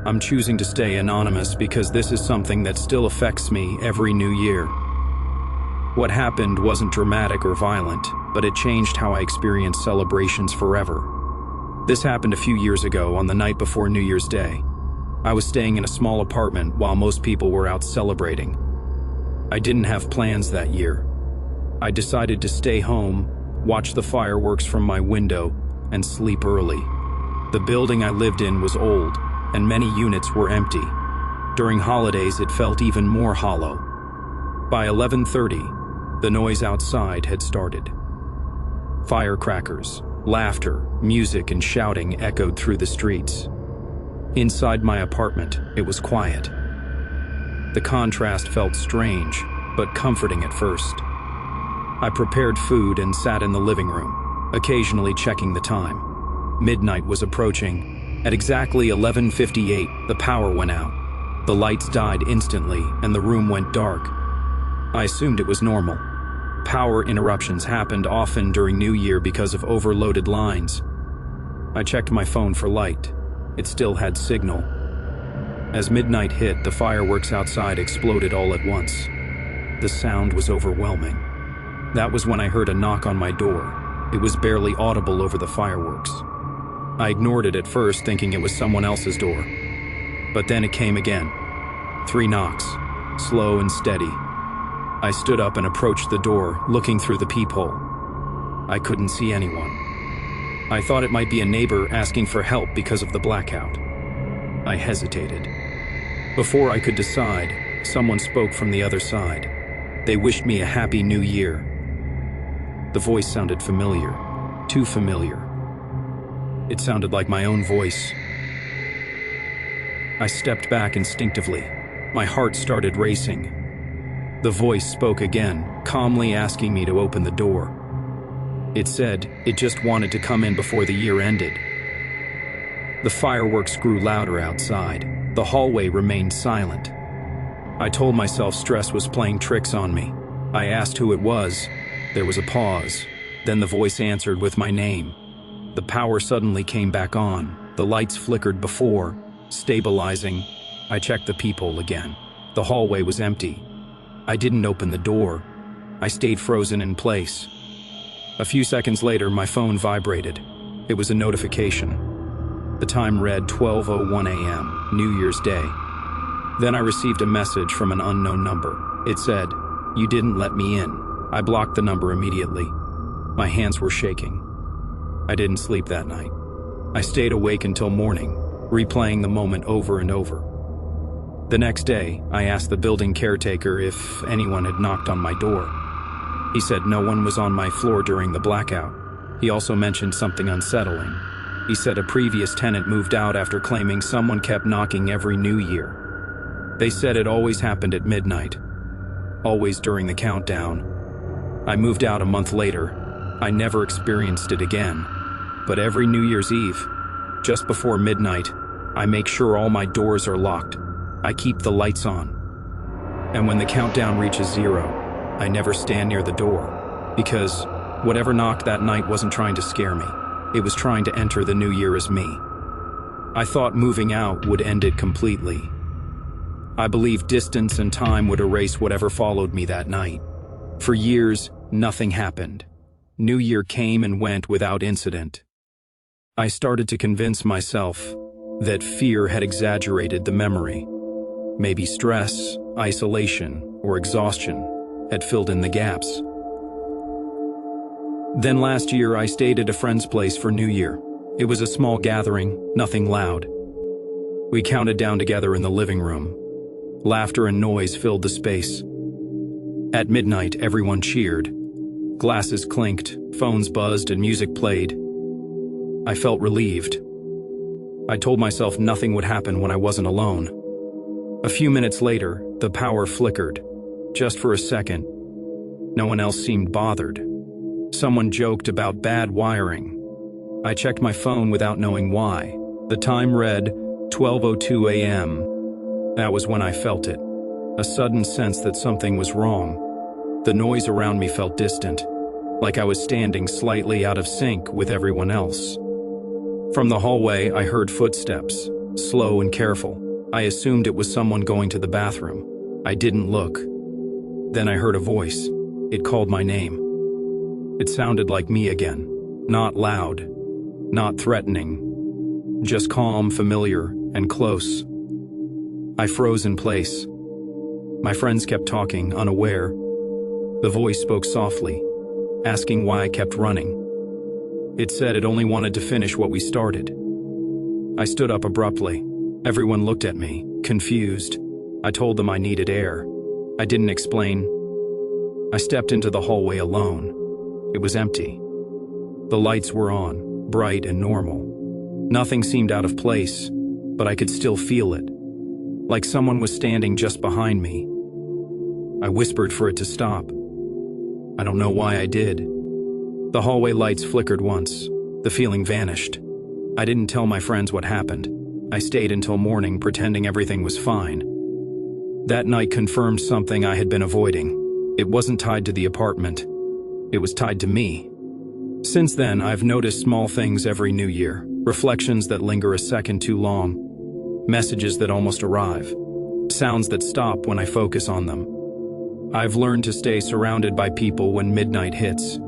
I'm choosing to stay anonymous because this is something that still affects me every new year. What happened wasn't dramatic or violent, but it changed how I experience celebrations forever. This happened a few years ago on the night before New Year's Day. I was staying in a small apartment while most people were out celebrating. I didn't have plans that year. I decided to stay home, watch the fireworks from my window, and sleep early. The building I lived in was old, and many units were empty. During holidays, it felt even more hollow. By 11:30, the noise outside had started. Firecrackers, laughter, music, and shouting echoed through the streets. Inside my apartment, it was quiet. The contrast felt strange, but comforting at first. I prepared food and sat in the living room, occasionally checking the time. Midnight was approaching. At exactly 11:58, the power went out. The lights died instantly, and the room went dark. I assumed it was normal. Power interruptions happened often during New Year because of overloaded lines. I checked my phone for light. It still had signal. As midnight hit, the fireworks outside exploded all at once. The sound was overwhelming. That was when I heard a knock on my door. It was barely audible over the fireworks. I ignored it at first, thinking it was someone else's door. But then it came again. 3 knocks, slow and steady. I stood up and approached the door, looking through the peephole. I couldn't see anyone. I thought it might be a neighbor asking for help because of the blackout. I hesitated. Before I could decide, someone spoke from the other side. They wished me a happy new year. The voice sounded familiar, too familiar. It sounded like my own voice. I stepped back instinctively. My heart started racing. The voice spoke again, calmly asking me to open the door. It said it just wanted to come in before the year ended. The fireworks grew louder outside. The hallway remained silent. I told myself stress was playing tricks on me. I asked who it was. There was a pause. Then the voice answered with my name. The power suddenly came back on. The lights flickered before, stabilizing. I checked the peephole again. The hallway was empty. I didn't open the door. I stayed frozen in place. A few seconds later, my phone vibrated. It was a notification. The time read 12:01 a.m., New Year's Day. Then I received a message from an unknown number. It said, "You didn't let me in." I blocked the number immediately. My hands were shaking. I didn't sleep that night. I stayed awake until morning, replaying the moment over and over. The next day, I asked the building caretaker if anyone had knocked on my door. He said no one was on my floor during the blackout. He also mentioned something unsettling. He said a previous tenant moved out after claiming someone kept knocking every New Year. They said it always happened at midnight, always during the countdown. I moved out a month later. I never experienced it again. But every New Year's Eve, just before midnight, I make sure all my doors are locked. I keep the lights on. And when the countdown reaches 0, I never stand near the door, because whatever knocked that night wasn't trying to scare me. It was trying to enter the new year as me. I thought moving out would end it completely. I believed distance and time would erase whatever followed me that night. For years, nothing happened. New Year came and went without incident. I started to convince myself that fear had exaggerated the memory. Maybe stress, isolation, or exhaustion had filled in the gaps. Then last year, I stayed at a friend's place for New Year. It was a small gathering, nothing loud. We counted down together in the living room. Laughter and noise filled the space. At midnight, everyone cheered. Glasses clinked, phones buzzed, and music played. I felt relieved. I told myself nothing would happen when I wasn't alone. A few minutes later, the power flickered. Just for a second. No one else seemed bothered. Someone joked about bad wiring. I checked my phone without knowing why. The time read 12:02 a.m. That was when I felt it. A sudden sense that something was wrong. The noise around me felt distant, like I was standing slightly out of sync with everyone else. From the hallway, I heard footsteps. slow and careful. I assumed it was someone going to the bathroom. I didn't look. Then I heard a voice. It called my name. It sounded like me again. Not loud, not threatening, just calm, familiar, and close. I froze in place. My friends kept talking, unaware. The voice spoke softly, asking why I kept running. It said it only wanted to finish what we started. I stood up abruptly. Everyone looked at me, confused. I told them I needed air. I didn't explain. I stepped into the hallway alone. It was empty. The lights were on, bright and normal. Nothing seemed out of place, but I could still feel it, like someone was standing just behind me. I whispered for it to stop. I don't know why I did. The hallway lights flickered once. The feeling vanished. I didn't tell my friends what happened. I stayed until morning, pretending everything was fine. That night confirmed something I had been avoiding. It wasn't tied to the apartment. It was tied to me. Since then, I've noticed small things every New Year. Reflections that linger a second too long. Messages that almost arrive. Sounds that stop when I focus on them. I've learned to stay surrounded by people when midnight hits.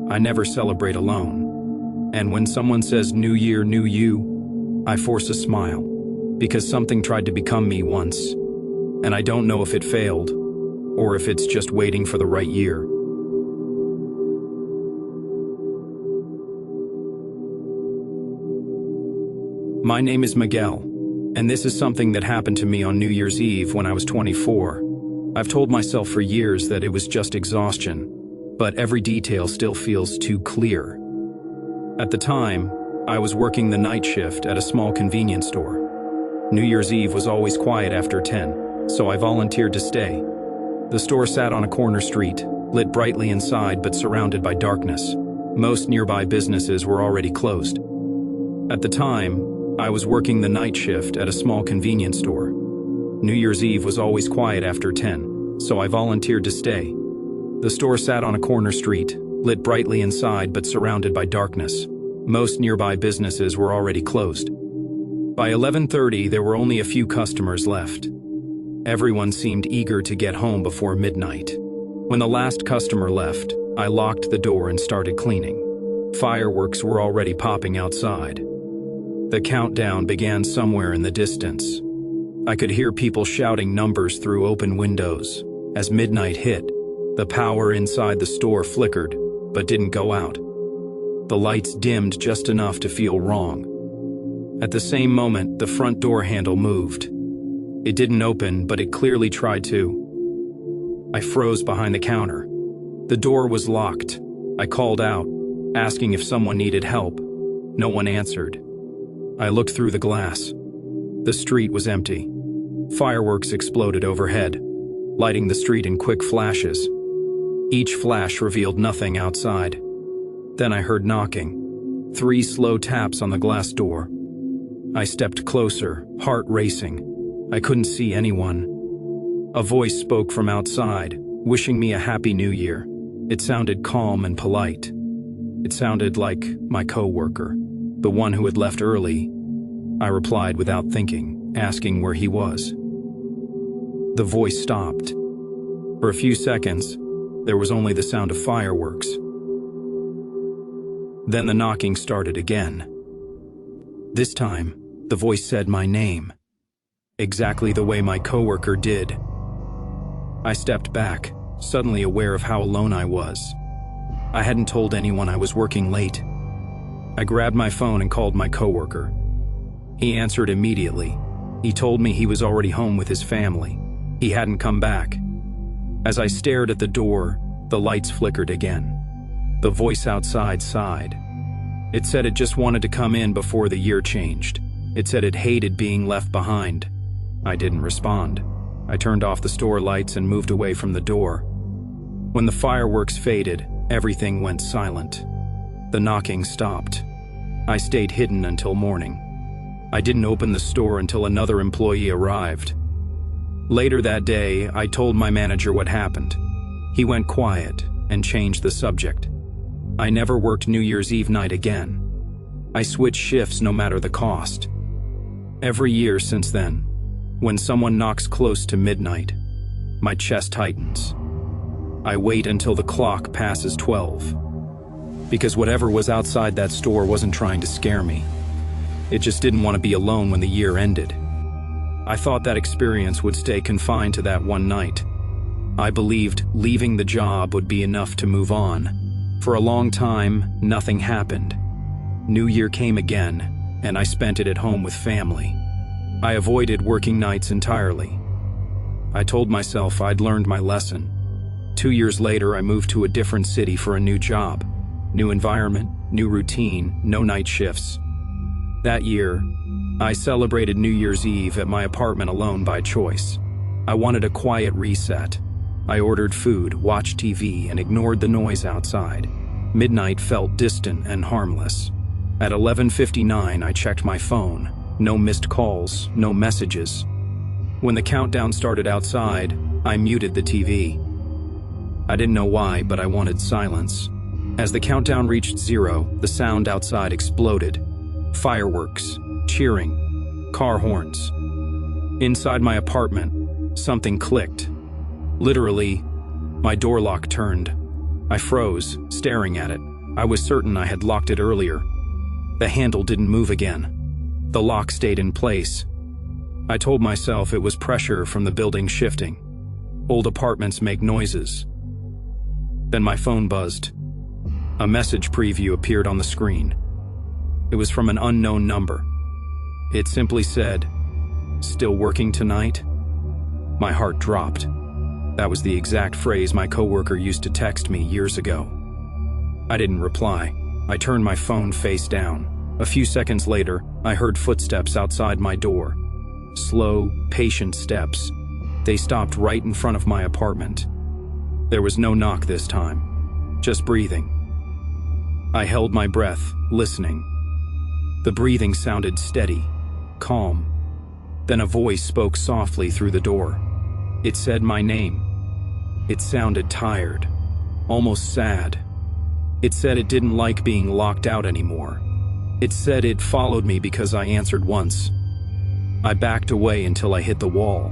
I never celebrate alone. And when someone says New Year, New You, I force a smile. Because something tried to become me once. And I don't know if it failed, or if it's just waiting for the right year. My name is Miguel, and this is something that happened to me on New Year's Eve when I was 24. I've told myself for years that it was just exhaustion, but every detail still feels too clear. At the time, I was working the night shift at a small convenience store. New Year's Eve was always quiet after 10, so I volunteered to stay. The store sat on a corner street, lit brightly inside but surrounded by darkness. Most nearby businesses were already closed. At the time, I was working the night shift at a small convenience store. New Year's Eve was always quiet after 10, so I volunteered to stay. The store sat on a corner street, lit brightly inside but surrounded by darkness. Most nearby businesses were already closed. By 11:30, there were only a few customers left. Everyone seemed eager to get home before midnight. When the last customer left, I locked the door and started cleaning. Fireworks were already popping outside. The countdown began somewhere in the distance. I could hear people shouting numbers through open windows. As midnight hit, the power inside the store flickered, but didn't go out. The lights dimmed just enough to feel wrong. At the same moment, the front door handle moved. It didn't open, but it clearly tried to. I froze behind the counter. The door was locked. I called out, asking if someone needed help. No one answered. I looked through the glass. The street was empty. Fireworks exploded overhead, lighting the street in quick flashes. Each flash revealed nothing outside. Then I heard knocking. 3 slow taps on the glass door. I stepped closer, heart racing. I couldn't see anyone. A voice spoke from outside, wishing me a happy new year. It sounded calm and polite. It sounded like my coworker, the one who had left early. I replied without thinking, asking where he was. The voice stopped. For a few seconds, there was only the sound of fireworks. Then the knocking started again. This time, the voice said my name, exactly the way my coworker did. I stepped back, suddenly aware of how alone I was. I hadn't told anyone I was working late. I grabbed my phone and called my coworker. He answered immediately. He told me he was already home with his family. He hadn't come back. As I stared at the door, the lights flickered again. The voice outside sighed. It said it just wanted to come in before the year changed. It said it hated being left behind. I didn't respond. I turned off the store lights and moved away from the door. When the fireworks faded, everything went silent. The knocking stopped. I stayed hidden until morning. I didn't open the store until another employee arrived. Later that day, I told my manager what happened. He went quiet and changed the subject. I never worked New Year's Eve night again. I switched shifts no matter the cost. Every year since then, when someone knocks close to midnight, my chest tightens. I wait until the clock passes 12. Because whatever was outside that store wasn't trying to scare me. It just didn't want to be alone when the year ended. I thought that experience would stay confined to that one night. I believed leaving the job would be enough to move on. For a long time, nothing happened. New Year came again, and I spent it at home with family. I avoided working nights entirely. I told myself I'd learned my lesson. 2 years later, I moved to a different city for a new job. New environment, new routine, no night shifts. That year, I celebrated New Year's Eve at my apartment alone by choice. I wanted a quiet reset. I ordered food, watched TV, and ignored the noise outside. Midnight felt distant and harmless. At 11:59, I checked my phone. No missed calls, no messages. When the countdown started outside, I muted the TV. I didn't know why, but I wanted silence. As the countdown reached 0, the sound outside exploded. Fireworks, cheering, car horns. Inside my apartment, something clicked. Literally, my door lock turned. I froze, staring at it. I was certain I had locked it earlier. The handle didn't move again. The lock stayed in place. I told myself it was pressure from the building shifting. Old apartments make noises. Then my phone buzzed. A message preview appeared on the screen. It was from an unknown number. It simply said, "Still working tonight?" My heart dropped. That was the exact phrase my coworker used to text me years ago. I didn't reply. I turned my phone face down. A few seconds later, I heard footsteps outside my door. Slow, patient steps. They stopped right in front of my apartment. There was no knock this time, just breathing. I held my breath, listening. The breathing sounded steady, calm. Then a voice spoke softly through the door. It said my name. It sounded tired, almost sad. It said it didn't like being locked out anymore. It said it followed me because I answered once. I backed away until I hit the wall.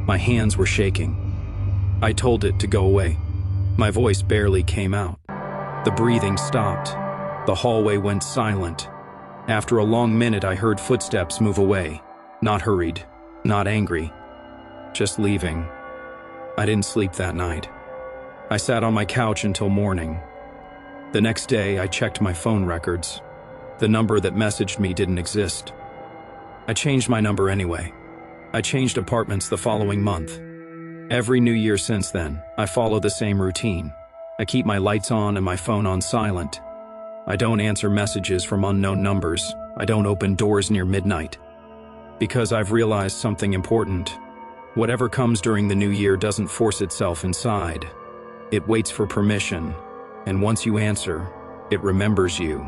My hands were shaking. I told it to go away. My voice barely came out. The breathing stopped. The hallway went silent. After a long minute, I heard footsteps move away. Not hurried, not angry, just leaving. I didn't sleep that night. I sat on my couch until morning. The next day, I checked my phone records. The number that messaged me didn't exist. I changed my number anyway. I changed apartments the following month. Every New Year since then, I follow the same routine. I keep my lights on and my phone on silent. I don't answer messages from unknown numbers. I don't open doors near midnight. Because I've realized something important. Whatever comes during the new year doesn't force itself inside. It waits for permission, and once you answer, it remembers you.